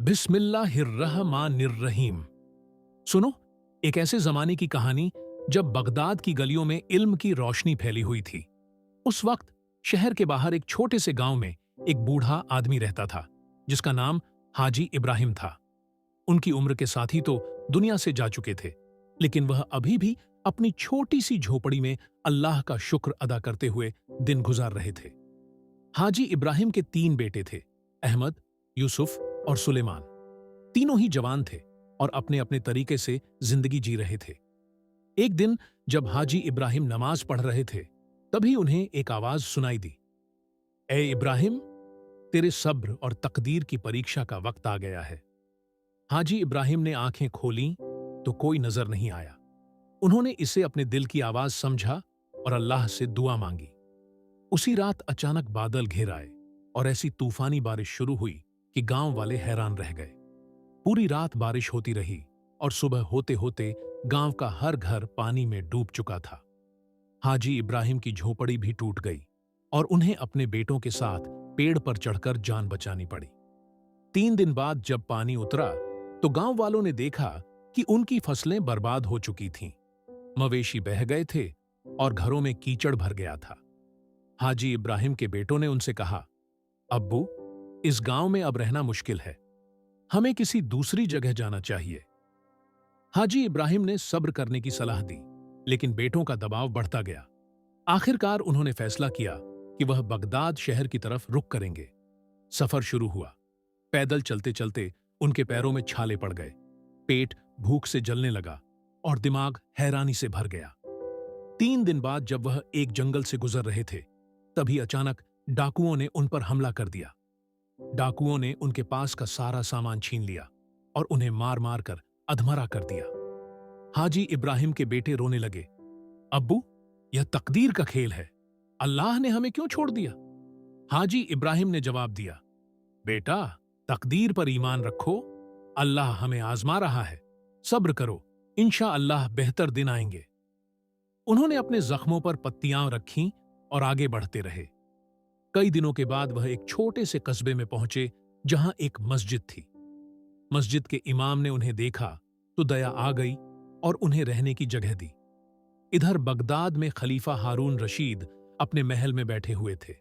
बिस्मिल्लाहिर्रहमानिर्रहीम। सुनो, एक ऐसे जमाने की कहानी जब बगदाद की गलियों में इल्म की रोशनी फैली हुई थी। उस वक्त शहर के बाहर एक छोटे से गांव में एक बूढ़ा आदमी रहता था जिसका नाम हाजी इब्राहिम था। उनकी उम्र के साथी तो दुनिया से जा चुके थे, लेकिन वह अभी भी अपनी छोटी सी झोपड़ी में अल्लाह का शुक्र अदा करते हुए दिन गुजार रहे थे। हाजी इब्राहिम के 3 बेटे थे, अहमद, यूसुफ और सुलेमान। तीनों ही जवान थे और अपने अपने तरीके से जिंदगी जी रहे थे। एक दिन जब हाजी इब्राहिम नमाज पढ़ रहे थे, तभी उन्हें एक आवाज सुनाई दी। ए इब्राहिम, तेरे सब्र और तकदीर की परीक्षा का वक्त आ गया है। हाजी इब्राहिम ने आंखें खोलीं तो कोई नजर नहीं आया। उन्होंने इसे अपने दिल की आवाज समझा और अल्लाह से दुआ मांगी। उसी रात अचानक बादल घिर आए और ऐसी तूफानी बारिश शुरू हुई कि गांव वाले हैरान रह गए। पूरी रात बारिश होती रही और सुबह होते होते गांव का हर घर पानी में डूब चुका था। हाजी इब्राहिम की झोपड़ी भी टूट गई और उन्हें अपने बेटों के साथ पेड़ पर चढ़कर जान बचानी पड़ी। 3 दिन बाद जब पानी उतरा तो गांव वालों ने देखा कि उनकी फसलें बर्बाद हो चुकी थीं। मवेशी बह गए थे और घरों में कीचड़ भर गया था। हाजी इब्राहिम के बेटों ने उनसे कहा, अब्बू, इस गांव में अब रहना मुश्किल है, हमें किसी दूसरी जगह जाना चाहिए। हाजी इब्राहिम ने सब्र करने की सलाह दी, लेकिन बेटों का दबाव बढ़ता गया। आखिरकार उन्होंने फैसला किया कि वह बगदाद शहर की तरफ रुख करेंगे। सफर शुरू हुआ। पैदल चलते चलते उनके पैरों में छाले पड़ गए, पेट भूख से जलने लगा और दिमाग हैरानी से भर गया। 3 दिन बाद जब वह एक जंगल से गुजर रहे थे, तभी अचानक डाकुओं ने उन पर हमला कर दिया। डाकुओं ने उनके पास का सारा सामान छीन लिया और उन्हें मार मार कर अधमरा कर दिया। हाजी इब्राहिम के बेटे रोने लगे, अब्बू, यह तकदीर का खेल है, अल्लाह ने हमें क्यों छोड़ दिया? हाजी इब्राहिम ने जवाब दिया, बेटा, तकदीर पर ईमान रखो, अल्लाह हमें आजमा रहा है, सब्र करो, इंशाअल्लाह बेहतर दिन आएंगे। उन्होंने अपने जख्मों पर पत्तियां रखीं और आगे बढ़ते रहे। कई दिनों के बाद वह एक छोटे से कस्बे में पहुंचे जहां एक मस्जिद थी। मस्जिद के इमाम ने उन्हें देखा तो दया आ गई और उन्हें रहने की जगह दी। इधर बगदाद में खलीफा हारून रशीद अपने महल में बैठे हुए थे।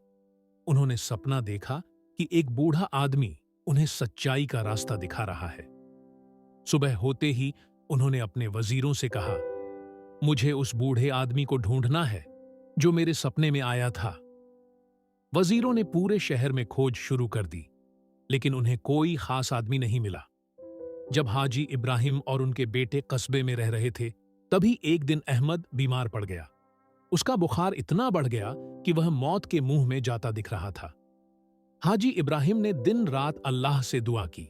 उन्होंने सपना देखा कि एक बूढ़ा आदमी उन्हें सच्चाई का रास्ता दिखा रहा है। सुबह होते ही उन्होंने अपने वजीरों से कहा, मुझे उस बूढ़े आदमी को ढूंढना है जो मेरे सपने में आया था। वजीरों ने पूरे शहर में खोज शुरू कर दी, लेकिन उन्हें कोई खास आदमी नहीं मिला। जब हाजी इब्राहिम और उनके बेटे कस्बे में रह रहे थे, तभी एक दिन अहमद बीमार पड़ गया। उसका बुखार इतना बढ़ गया कि वह मौत के मुंह में जाता दिख रहा था। हाजी इब्राहिम ने दिन रात अल्लाह से दुआ की।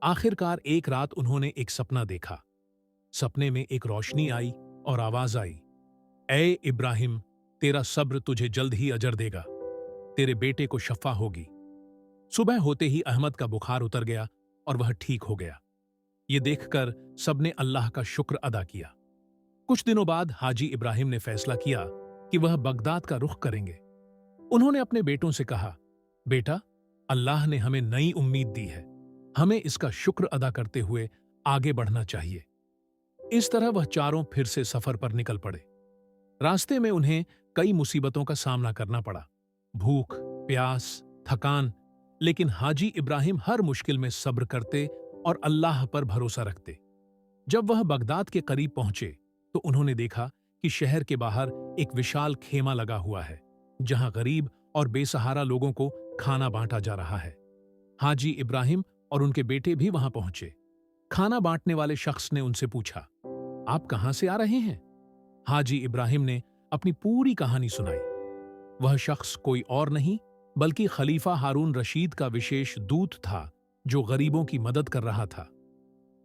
आखिरकार एक रात उन्होंने एक सपना देखा। सपने में एक रोशनी आई और आवाज आई, ए इब्राहिम, तेरा सब्र तुझे जल्द ही अजर देगा, तेरे बेटे को शफा होगी। सुबह होते ही अहमद का बुखार उतर गया और वह ठीक हो गया। ये देखकर सबने अल्लाह का शुक्र अदा किया। कुछ दिनों बाद हाजी इब्राहिम ने फैसला किया कि वह बगदाद का रुख करेंगे। उन्होंने अपने बेटों से कहा, बेटा, अल्लाह ने हमें नई उम्मीद दी है, हमें इसका शुक्र अदा करते हुए आगे बढ़ना चाहिए। इस तरह वह चारों फिर से सफर पर निकल पड़े। रास्ते में उन्हें कई मुसीबतों का सामना करना पड़ा, भूख, प्यास, थकान, लेकिन हाजी इब्राहिम हर मुश्किल में सब्र करते और अल्लाह पर भरोसा रखते। जब वह बगदाद के करीब पहुंचे तो उन्होंने देखा कि शहर के बाहर एक विशाल खेमा लगा हुआ है, जहां गरीब और बेसहारा लोगों को खाना बांटा जा रहा है। हाजी इब्राहिम और उनके बेटे भी वहां पहुंचे। खाना बांटने वाले शख्स ने उनसे पूछा, आप कहां से आ रहे हैं? हाजी इब्राहिम ने अपनी पूरी कहानी सुनाई। वह शख्स कोई और नहीं बल्कि खलीफा हारून रशीद का विशेष दूत था, जो गरीबों की मदद कर रहा था।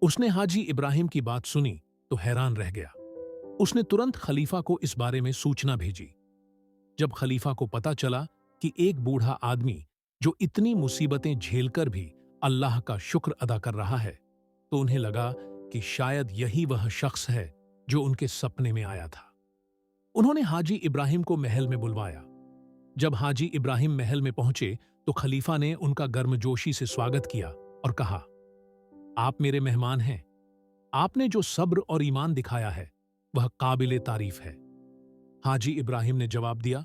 उसने हाजी इब्राहिम की बात सुनी तो हैरान रह गया। उसने तुरंत खलीफा को इस बारे में सूचना भेजी। जब खलीफा को पता चला कि एक बूढ़ा आदमी जो इतनी मुसीबतें झेलकर भी अल्लाह का शुक्र अदा कर रहा है, तो उन्हें लगा कि शायद यही वह शख्स है जो उनके सपने में आया था। उन्होंने हाजी इब्राहिम को महल में बुलवाया। जब हाजी इब्राहिम महल में पहुंचे तो खलीफा ने उनका गर्मजोशी से स्वागत किया और कहा, आप मेरे मेहमान हैं। आपने जो सब्र और ईमान दिखाया है वह काबिले तारीफ है। हाजी इब्राहिम ने जवाब दिया,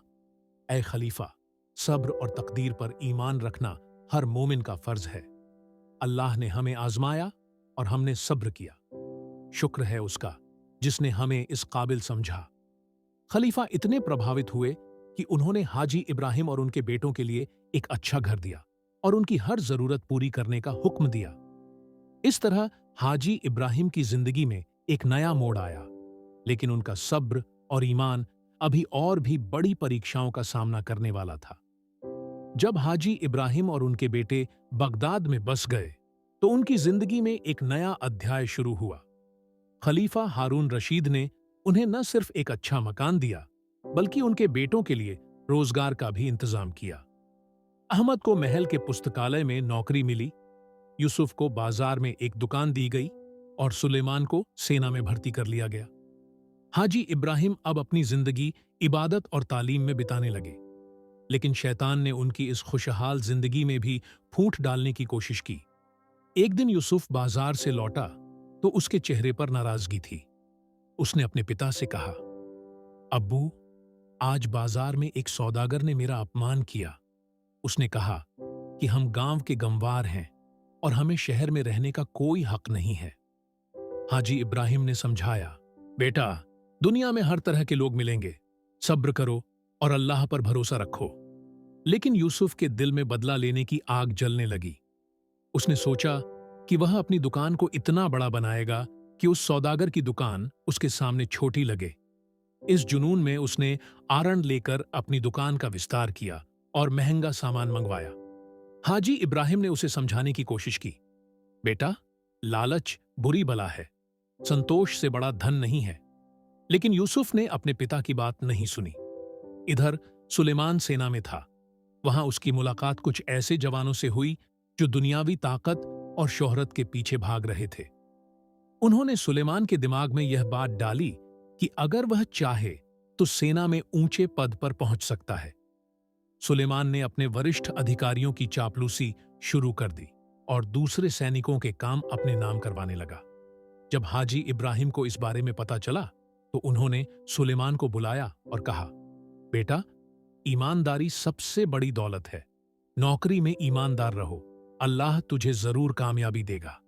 ए खलीफा, सब्र और तकदीर पर ईमान रखना हर मोमिन का फर्ज है। अल्लाह ने हमें आजमाया और हमने सब्र किया। शुक्र है उसका जिसने हमें इस काबिल समझा। खलीफा इतने प्रभावित हुए कि उन्होंने हाजी इब्राहिम और उनके बेटों के लिए एक अच्छा घर दिया और उनकी हर जरूरत पूरी करने का हुक्म दिया। इस तरह हाजी इब्राहिम की जिंदगी में एक नया मोड़ आया, लेकिन उनका सब्र और ईमान अभी और भी बड़ी परीक्षाओं का सामना करने वाला था। जब हाजी इब्राहिम और उनके बेटे बगदाद में बस गए, तो उनकी जिंदगी में एक नया अध्याय शुरू हुआ। खलीफा हारून रशीद ने उन्हें न सिर्फ एक अच्छा मकान दिया, बल्कि उनके बेटों के लिए रोजगार का भी इंतजाम किया। अहमद को महल के पुस्तकालय में नौकरी मिली, यूसुफ को बाजार में एक दुकान दी गई और सुलेमान को सेना में भर्ती कर लिया गया। हाजी इब्राहिम अब अपनी जिंदगी इबादत और तालीम में बिताने लगे, लेकिन शैतान ने उनकी इस खुशहाल जिंदगी में भी फूट डालने की कोशिश की। एक दिन यूसुफ बाजार से लौटा तो उसके चेहरे पर नाराजगी थी। उसने अपने पिता से कहा, अब्बू, आज बाजार में एक सौदागर ने मेरा अपमान किया। उसने कहा कि हम गांव के गंवार हैं और हमें शहर में रहने का कोई हक नहीं है। हाजी इब्राहिम ने समझाया, बेटा, दुनिया में हर तरह के लोग मिलेंगे, सब्र करो और अल्लाह पर भरोसा रखो। लेकिन यूसुफ के दिल में बदला लेने की आग जलने लगी। उसने सोचा कि वह अपनी दुकान को इतना बड़ा बनाएगा कि उस सौदागर की दुकान उसके सामने छोटी लगे। इस जुनून में उसने आरण लेकर अपनी दुकान का विस्तार किया और महंगा सामान मंगवाया। हाजी इब्राहिम ने उसे समझाने की कोशिश की, बेटा, लालच बुरी बला है, संतोष से बड़ा धन नहीं है। लेकिन यूसुफ ने अपने पिता की बात नहीं सुनी। इधर सुलेमान सेना में था। वहां उसकी मुलाकात कुछ ऐसे जवानों से हुई जो दुनियावी ताकत और शोहरत के पीछे भाग रहे थे। उन्होंने सुलेमान के दिमाग में यह बात डाली कि अगर वह चाहे तो सेना में ऊंचे पद पर पहुंच सकता है। सुलेमान ने अपने वरिष्ठ अधिकारियों की चापलूसी शुरू कर दी और दूसरे सैनिकों के काम अपने नाम करवाने लगा। जब हाजी इब्राहिम को इस बारे में पता चला तो उन्होंने सुलेमान को बुलाया और कहा, बेटा, ईमानदारी सबसे बड़ी दौलत है। नौकरी में ईमानदार रहो, अल्लाह तुझे जरूर कामयाबी देगा।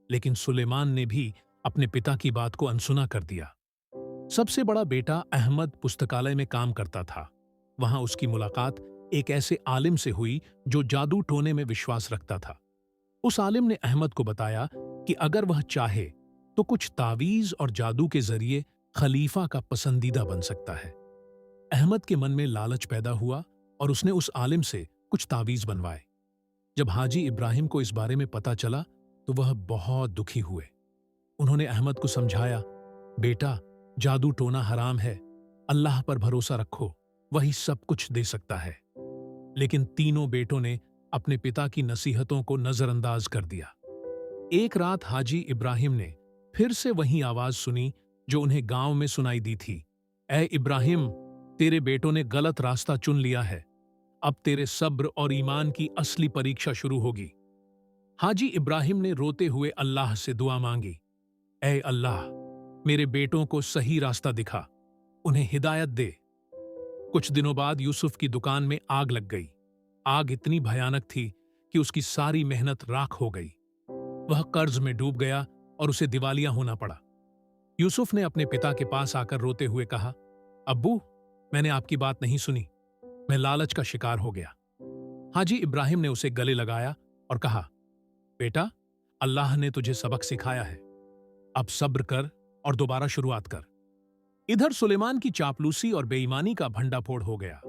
लेकिन सुलेमान ने भी अपने पिता की बात को अनसुना कर दिया। सबसे बड़ा बेटा अहमद पुस्तकालय में काम करता था। वहां उसकी मुलाकात एक ऐसे आलिम से हुई जो जादू टोने में विश्वास रखता था। उस आलिम ने अहमद को बताया कि अगर वह चाहे तो कुछ तावीज और जादू के जरिए खलीफा का पसंदीदा बन सकता है। अहमद के मन में लालच पैदा हुआ और उसने उस आलिम से कुछ तावीज बनवाए। जब हाजी इब्राहिम को इस बारे में पता चला तो वह बहुत दुखी हुए। उन्होंने अहमद को समझाया, बेटा, जादू टोना हराम है, अल्लाह पर भरोसा रखो, वही सब कुछ दे सकता है। लेकिन तीनों बेटों ने अपने पिता की नसीहतों को नजरअंदाज कर दिया। एक रात हाजी इब्राहिम ने फिर से वही आवाज सुनी जो उन्हें गांव में सुनाई दी थी, ए इब्राहिम, तेरे बेटों ने गलत रास्ता चुन लिया है। अब तेरे सब्र और ईमान की असली परीक्षा शुरू होगी। हाजी इब्राहिम ने रोते हुए अल्लाह से दुआ मांगी, ए अल्लाह, मेरे बेटों को सही रास्ता दिखा, उन्हें हिदायत दे। कुछ दिनों बाद यूसुफ की दुकान में आग लग गई। आग इतनी भयानक थी कि उसकी सारी मेहनत राख हो गई। वह कर्ज में डूब गया और उसे दिवालिया होना पड़ा। यूसुफ ने अपने पिता के पास आकर रोते हुए कहा, अब्बू, मैंने आपकी बात नहीं सुनी, मैं लालच का शिकार हो गया। हाजी इब्राहिम ने उसे गले लगाया और कहा, बेटा, अल्लाह ने तुझे सबक सिखाया है, अब सब्र कर और दोबारा शुरुआत कर। इधर सुलेमान की चापलूसी और बेईमानी का भंडाफोड़ हो गया।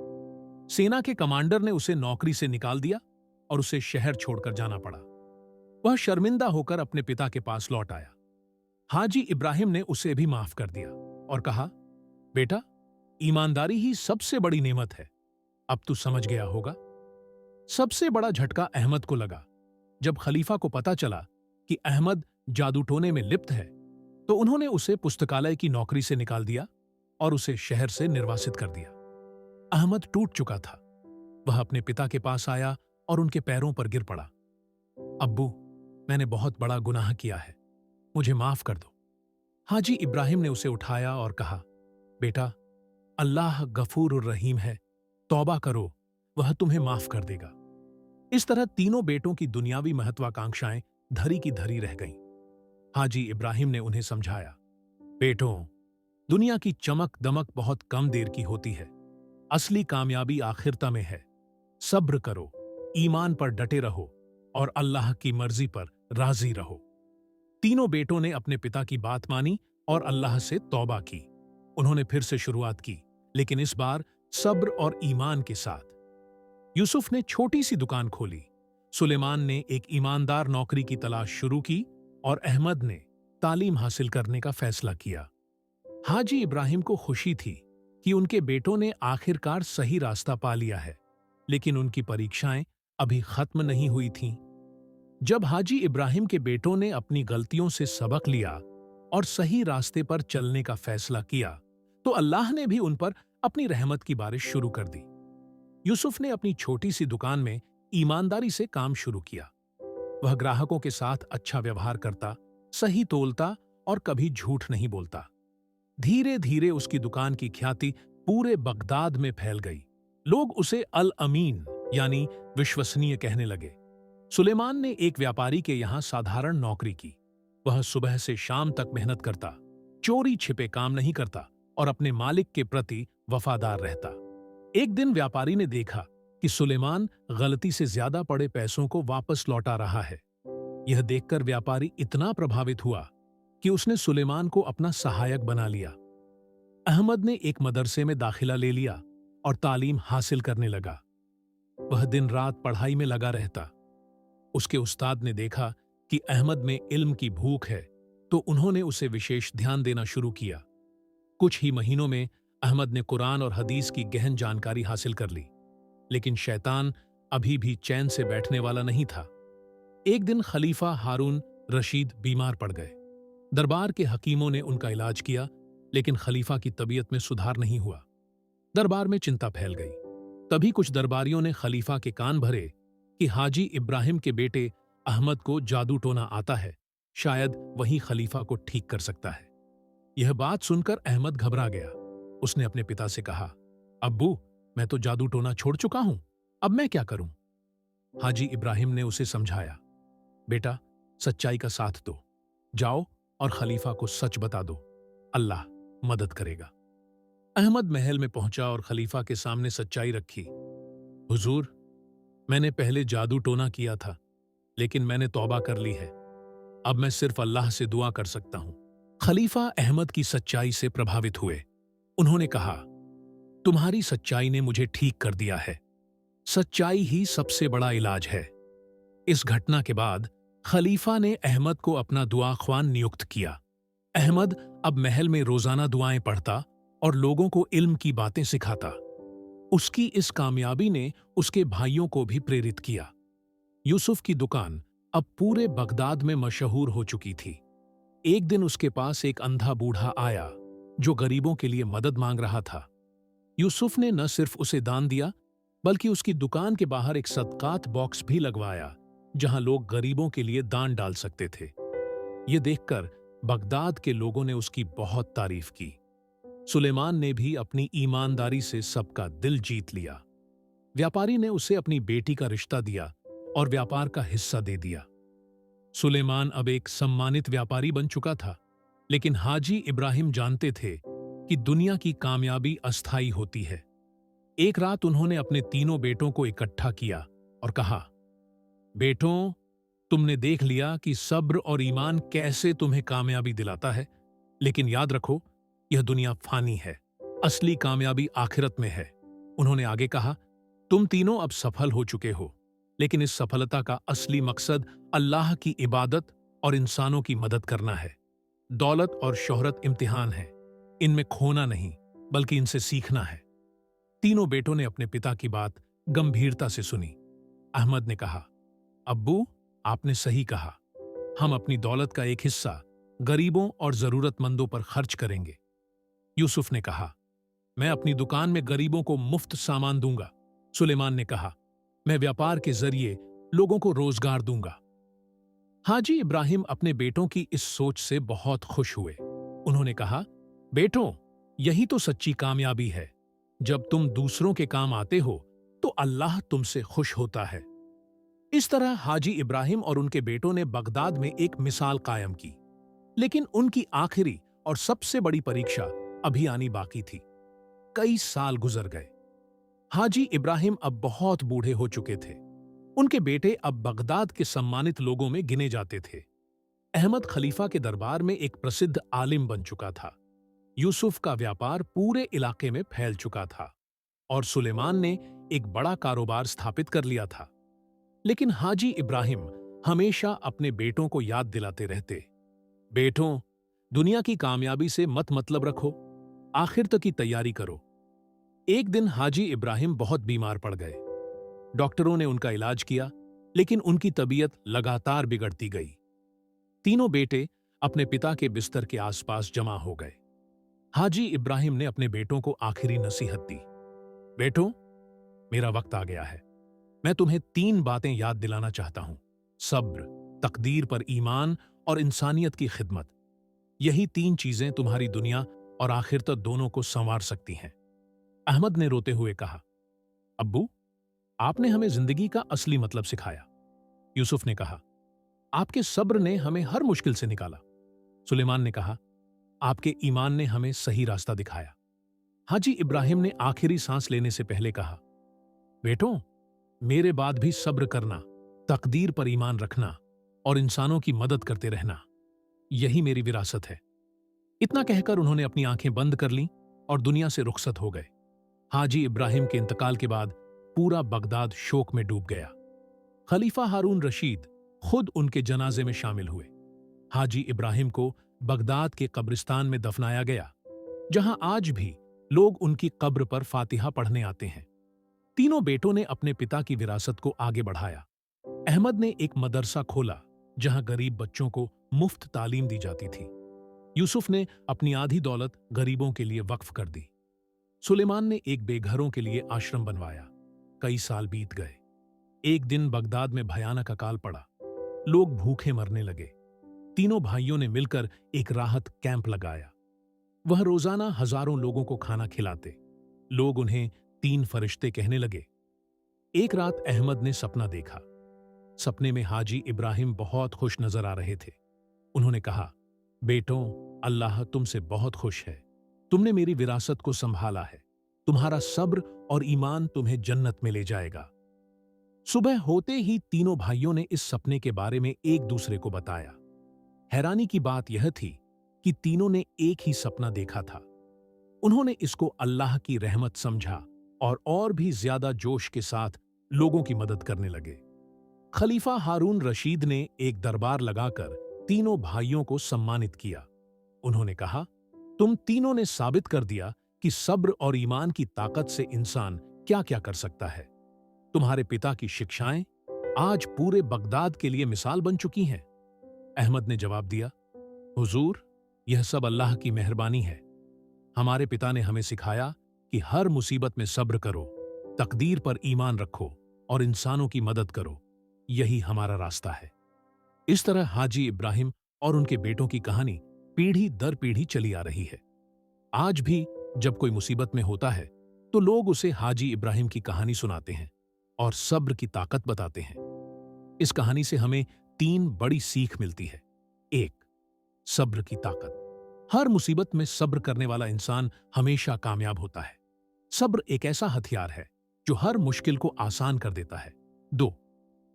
सेना के कमांडर ने उसे नौकरी से निकाल दिया और उसे शहर छोड़कर जाना पड़ा। वह शर्मिंदा होकर अपने पिता के पास लौट आया। हाजी इब्राहिम ने उसे भी माफ कर दिया और कहा, बेटा, ईमानदारी ही सबसे बड़ी नेमत है, अब तू समझ गया होगा। सबसे बड़ा झटका अहमद को लगा। जब खलीफा को पता चला कि अहमद जादूटोने में लिप्त है, तो उन्होंने उसे पुस्तकालय की नौकरी से निकाल दिया और उसे शहर से निर्वासित कर दिया। अहमद टूट चुका था। वह अपने पिता के पास आया और उनके पैरों पर गिर पड़ा। अब्बू, मैंने बहुत बड़ा गुनाह किया है, मुझे माफ कर दो। हाजी इब्राहिम ने उसे उठाया और कहा, बेटा, अल्लाह गफूर रहीम है, तौबा करो, वह तुम्हें माफ कर देगा। इस तरह तीनों बेटों की दुनियावी महत्वाकांक्षाएं धरी की धरी रह गईं। हाजी इब्राहिम ने उन्हें समझाया, बेटों, दुनिया की चमक दमक बहुत कम देर की होती है, असली कामयाबी आखिरता में है। सब्र करो, ईमान पर डटे रहो और अल्लाह की मर्जी पर राजी रहो। तीनों बेटों ने अपने पिता की बात मानी और अल्लाह से तौबा की। उन्होंने फिर से शुरुआत की, लेकिन इस बार सब्र और ईमान के साथ। यूसुफ ने छोटी सी दुकान खोली, सुलेमान ने एक ईमानदार नौकरी की तलाश शुरू की और अहमद ने तालीम हासिल करने का फैसला किया। हाजी इब्राहिम को खुशी थी कि उनके बेटों ने आखिरकार सही रास्ता पा लिया है, लेकिन उनकी परीक्षाएं अभी खत्म नहीं हुई थीं। जब हाजी इब्राहिम के बेटों ने अपनी गलतियों से सबक लिया और सही रास्ते पर चलने का फैसला किया, तो अल्लाह ने भी उन पर अपनी रहमत की बारिश शुरू कर दी। यूसुफ ने अपनी छोटी सी दुकान में ईमानदारी से काम शुरू किया। वह ग्राहकों के साथ अच्छा व्यवहार करता, सही तोलता और कभी झूठ नहीं बोलता। धीरे धीरे उसकी दुकान की ख्याति पूरे बगदाद में फैल गई। लोग उसे अल अमीन यानी विश्वसनीय कहने लगे। सुलेमान ने एक व्यापारी के यहां साधारण नौकरी की। वह सुबह से शाम तक मेहनत करता, चोरी छिपे काम नहीं करता और अपने मालिक के प्रति वफादार रहता। एक दिन व्यापारी ने देखा कि सुलेमान गलती से ज्यादा पड़े पैसों को वापस लौटा रहा है। यह देखकर व्यापारी इतना प्रभावित हुआ कि उसने सुलेमान को अपना सहायक बना लिया। अहमद ने एक मदरसे में दाखिला ले लिया और तालीम हासिल करने लगा। वह दिन रात पढ़ाई में लगा रहता। उसके उस्ताद ने देखा कि अहमद में इल्म की भूख है, तो उन्होंने उसे विशेष ध्यान देना शुरू किया। कुछ ही महीनों में अहमद ने कुरान और हदीस की गहन जानकारी हासिल कर ली, लेकिन शैतान अभी भी चैन से बैठने वाला नहीं था। एक दिन खलीफा हारून रशीद बीमार पड़ गए। दरबार के हकीमों ने उनका इलाज किया, लेकिन खलीफा की तबीयत में सुधार नहीं हुआ। दरबार में चिंता फैल गई। तभी कुछ दरबारियों ने खलीफा के कान भरे कि हाजी इब्राहिम के बेटे अहमद को जादू टोना आता है, शायद वही खलीफा को ठीक कर सकता है। यह बात सुनकर अहमद घबरा गया। उसने अपने पिता से कहा, अब्बू, मैं तो जादू टोना छोड़ चुका हूं, अब मैं क्या करूं? हाजी इब्राहिम ने उसे समझाया, बेटा, सच्चाई का साथ दो, जाओ और खलीफा को सच बता दो, अल्लाह मदद करेगा। अहमद महल में पहुंचा और खलीफा के सामने सच्चाई रखी। हुजूर, मैंने पहले जादू टोना किया था, लेकिन मैंने तौबा कर ली है। अब मैं सिर्फ अल्लाह से दुआ कर सकता हूं। खलीफा अहमद की सच्चाई से प्रभावित हुए। उन्होंने कहा, तुम्हारी सच्चाई ने मुझे ठीक कर दिया है। सच्चाई ही सबसे बड़ा इलाज है। इस घटना के बाद खलीफा ने अहमद को अपना दुआ ख्वान नियुक्त किया। अहमद अब महल में रोजाना दुआएं पढ़ता और लोगों को इल्म की बातें सिखाता। उसकी इस कामयाबी ने उसके भाइयों को भी प्रेरित किया। यूसुफ की दुकान अब पूरे बगदाद में मशहूर हो चुकी थी। एक दिन उसके पास एक अंधा बूढ़ा आया जो गरीबों के लिए मदद मांग रहा था। यूसुफ ने न सिर्फ उसे दान दिया, बल्कि उसकी दुकान के बाहर एक सदकात बॉक्स भी लगवाया, जहां लोग गरीबों के लिए दान डाल सकते थे। यह देखकर बगदाद के लोगों ने उसकी बहुत तारीफ की। सुलेमान ने भी अपनी ईमानदारी से सबका दिल जीत लिया। व्यापारी ने उसे अपनी बेटी का रिश्ता दिया और व्यापार का हिस्सा दे दिया। सुलेमान अब एक सम्मानित व्यापारी बन चुका था, लेकिन हाजी इब्राहिम जानते थे कि दुनिया की कामयाबी अस्थायी होती है। एक रात उन्होंने अपने तीनों बेटों को इकट्ठा किया और कहा, बेटों, तुमने देख लिया कि सब्र और ईमान कैसे तुम्हें कामयाबी दिलाता है, लेकिन याद रखो, यह दुनिया फानी है, असली कामयाबी आखिरत में है। उन्होंने आगे कहा, तुम तीनों अब सफल हो चुके हो, लेकिन इस सफलता का असली मकसद अल्लाह की इबादत और इंसानों की मदद करना है। दौलत और शोहरत इम्तिहान है, इनमें खोना नहीं, बल्कि इनसे सीखना है। तीनों बेटों ने अपने पिता की बात गंभीरता से सुनी। अहमद ने कहा, अब्बू, आपने सही कहा, हम अपनी दौलत का एक हिस्सा गरीबों और जरूरतमंदों पर खर्च करेंगे। यूसुफ ने कहा, मैं अपनी दुकान में गरीबों को मुफ्त सामान दूंगा। सुलेमान ने कहा, मैं व्यापार के जरिए लोगों को रोजगार दूंगा। हाजी इब्राहिम अपने बेटों की इस सोच से बहुत खुश हुए। उन्होंने कहा, बेटों, यही तो सच्ची कामयाबी है। जब तुम दूसरों के काम आते हो तो अल्लाह तुमसे खुश होता है। इस तरह हाजी इब्राहिम और उनके बेटों ने बगदाद में एक मिसाल कायम की। लेकिन उनकी आखिरी और सबसे बड़ी परीक्षा अभी आनी बाकी थी। कई साल गुजर गए। हाजी इब्राहिम अब बहुत बूढ़े हो चुके थे। उनके बेटे अब बगदाद के सम्मानित लोगों में गिने जाते थे। अहमद खलीफा के दरबार में एक प्रसिद्ध आलिम बन चुका था। यूसुफ का व्यापार पूरे इलाके में फैल चुका था और सुलेमान ने एक बड़ा कारोबार स्थापित कर लिया था। लेकिन हाजी इब्राहिम हमेशा अपने बेटों को याद दिलाते रहते, बेटों, दुनिया की कामयाबी से मत मतलब रखो, आखिर तक की तैयारी करो। एक दिन हाजी इब्राहिम बहुत बीमार पड़ गए। डॉक्टरों ने उनका इलाज किया, लेकिन उनकी तबीयत लगातार बिगड़ती गई। तीनों बेटे अपने पिता के बिस्तर के आसपास जमा हो गए। हाजी इब्राहिम ने अपने बेटों को आखिरी नसीहत दी, बेटों, मेरा वक्त आ गया है। मैं तुम्हें 3 बातें याद दिलाना चाहता हूं। सब्र, तकदीर पर ईमान और इंसानियत की खिदमत। यही 3 चीजें तुम्हारी दुनिया और आखिरत दोनों को संवार सकती हैं। अहमद ने रोते हुए कहा, अब्बू, आपने हमें जिंदगी का असली मतलब सिखाया। यूसुफ ने कहा, आपके सब्र ने हमें हर मुश्किल से निकाला। सुलेमान ने कहा, आपके ईमान ने हमें सही रास्ता दिखाया। हाजी इब्राहिम ने आखिरी सांस लेने से पहले कहा, बेटों, मेरे बाद भी सब्र करना, तकदीर पर ईमान रखना और इंसानों की मदद करते रहना, यही मेरी विरासत है। इतना कहकर उन्होंने अपनी आंखें बंद कर लीं और दुनिया से रुखसत हो गए। हाजी इब्राहिम के इंतकाल के बाद पूरा बगदाद शोक में डूब गया। खलीफा हारून रशीद खुद उनके जनाजे में शामिल हुए। हाजी इब्राहिम को बगदाद के कब्रिस्तान में दफनाया गया, जहां आज भी लोग उनकी कब्र पर फातिहा पढ़ने आते हैं। तीनों बेटों ने अपने पिता की विरासत को आगे बढ़ाया। अहमद ने एक मदरसा खोला, जहां गरीब बच्चों को मुफ्त तालीम दी जाती थी। यूसुफ ने अपनी आधी दौलत गरीबों के लिए वक्फ कर दी। सुलेमान ने एक बेघरों के लिए आश्रम बनवाया। कई साल बीत गए। एक दिन बगदाद में भयानक अकाल पड़ा। लोग भूखे मरने लगे। तीनों भाइयों ने मिलकर एक राहत कैंप लगाया। वह रोजाना हजारों लोगों को खाना खिलाते। लोग उन्हें 3 फरिश्ते कहने लगे। एक रात अहमद ने सपना देखा। सपने में हाजी इब्राहिम बहुत खुश नजर आ रहे थे। उन्होंने कहा, बेटों, अल्लाह तुमसे बहुत खुश है। तुमने मेरी विरासत को संभाला है। तुम्हारा सब्र और ईमान तुम्हें जन्नत में ले जाएगा। सुबह होते ही तीनों भाइयों ने इस सपने के बारे में एक दूसरे को बताया। हैरानी की बात यह थी कि तीनों ने एक ही सपना देखा था। उन्होंने इसको अल्लाह की रहमत समझा और भी ज्यादा जोश के साथ लोगों की मदद करने लगे। खलीफा हारून रशीद ने एक दरबार लगाकर तीनों भाइयों को सम्मानित किया। उन्होंने कहा, तुम तीनों ने साबित कर दिया कि सब्र और ईमान की ताकत से इंसान क्या क्या कर सकता है। तुम्हारे पिता की शिक्षाएं आज पूरे बगदाद के लिए मिसाल बन चुकी हैं। अहमद ने जवाब दिया, हुजूर, यह सब अल्लाह की मेहरबानी है। हमारे पिता ने हमें सिखाया कि हर मुसीबत में सब्र करो, तकदीर पर ईमान रखो और इंसानों की मदद करो। यही हमारा रास्ता है। इस तरह हाजी इब्राहिम और उनके बेटों की कहानी पीढ़ी दर पीढ़ी चली आ रही है। आज भी जब कोई मुसीबत में होता है तो लोग उसे हाजी इब्राहिम की कहानी सुनाते हैं और सब्र की ताकत बताते हैं। इस कहानी से हमें 3 बड़ी सीख मिलती है। 1, सब्र की ताकत। हर मुसीबत में सब्र करने वाला इंसान हमेशा कामयाब होता है। सब्र एक ऐसा हथियार है जो हर मुश्किल को आसान कर देता है। 2,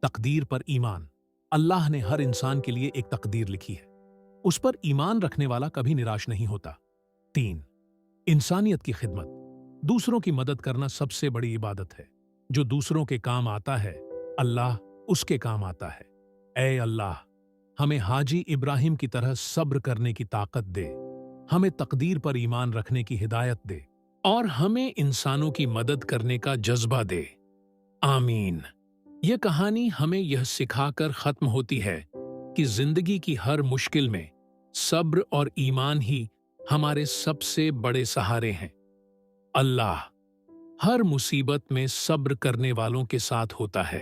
तकदीर पर ईमान। अल्लाह ने हर इंसान के लिए एक तकदीर लिखी है। उस पर ईमान रखने वाला कभी निराश नहीं होता। 3, इंसानियत की खिदमत। दूसरों की मदद करना सबसे बड़ी इबादत है। जो दूसरों के काम आता है, अल्लाह उसके काम आता है। ऐ अल्लाह, हमें हाजी इब्राहिम की तरह सब्र करने की ताकत दे, हमें तकदीर पर ईमान रखने की हिदायत दे और हमें इंसानों की मदद करने का जज्बा दे। आमीन। यह कहानी हमें यह सिखाकर खत्म होती है कि जिंदगी की हर मुश्किल में सब्र और ईमान ही हमारे सबसे बड़े सहारे हैं। अल्लाह हर मुसीबत में सब्र करने वालों के साथ होता है।